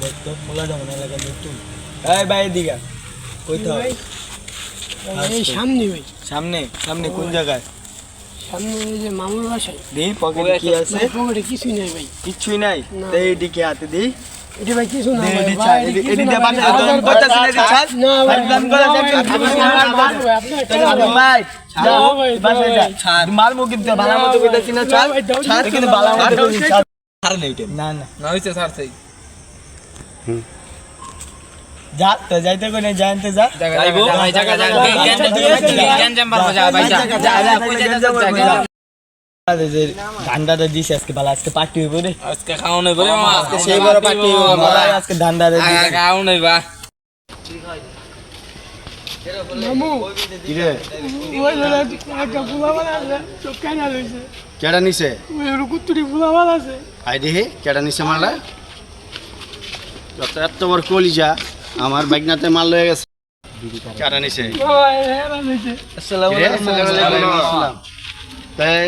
দেখতো পোলাটা মনে লাগে নতুন। এই ভাই এদিকে কোথাও এই সামনে ভাই, সামনে সামনে কোন জায়গায়? সামনে ওই যে মামুর বাসায়। দেই পকেটে কি আছে? পকেটে কিছুই নাই ভাই। কিছুই নাই। না। তো এইদিকে হাতে দেই। এটা ভাই কিছু না দেই ভাই, এডি ভাই, ছাড়, এটা এডি কিছু এডি না দিয়ে ভাই। বাঁধা দম করতেছ না এডি ছাড়। না ভাই, একদম করে না দেখ ভাই, আপনি আপনি মারবো ভাই, আপনার কেন ভাই? ভাই না ভাই, বাসে না যা ভাই। ছাড় মাল মুকি তো ভালো মতো কইতাছি না না ছাড় ভাই, দাও, ছাড় দাও, কিন্তু দাও, ভালো দাও, মতো দাও, কইতাছি দাও। ছাড় নেই না না না হইছে ছাড়ছেই যা তো যাইতে কোনে জানতে যা যাইবো ভাই জায়গা জ্ঞান পারবো যা ভাই যা কই যাইতে ধান্দাটা দিছি আজকে ভালো আজকে পার্টি হইব রে আজকে খাওন হইব রে মামা আজকে সেই বড় পার্টি হইব আজকে ধান্দাটা দিছি খাওন হইবা মামু, কি রে ওই যে একটা ফুলাওয়ালা আছে, চোখ কানা লইছে। কেডা নিছে ওই ওর কুত্তুরি ফুলাওয়ালা আছে। আই দেহি কেডা নিছে মারলা যত এত বড় কলিজা আমার বাইকনাতে মাল লয়ে গেছে কেডা নিছে ওই হেরা লইছে। আসসালামু কিরে? আলাইকুম আসসালাম। তাই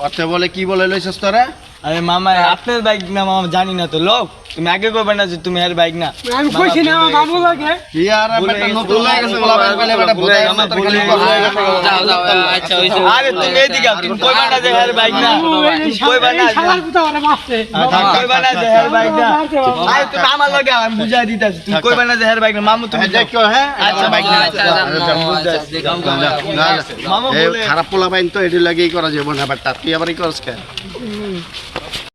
অর্থে বলে কি বলে লইছস তোরা আরে মামা আপনার বাইক না মামা জানি না তো লোক তুমি আগে কইবে না যে তুমি এর বাইক না আমি কইছি না আমার মামু লাগে। কি আর বেটা নতুন লয়ে গেছে বলা বলে বেটা বোঝা আমার তোর খালি ভুলে কথা হয়ে গেছে। যাও যাও আচ্ছা হইছে আরে তুমি এদিকে তুমি কইবে না যে এর বাইক না মামু, এই কইবে না এই শালার পুতা ওরে মারছে। কইবে না যে এর বাইক না আরে তুমি আমার লগে আমি বুঝাই দিতাছি তুমি কইবে না যে এর বাইক না মামু তুমি হ্যাঁ, দেখো হ্যাঁ আচ্ছা, বাইক না আচ্ছা দেখাও মামা এই বলে খারাপ পোলা বাইন তো এটি লাগেই করা যাবে না বাট তুই আবার কি করছ কেন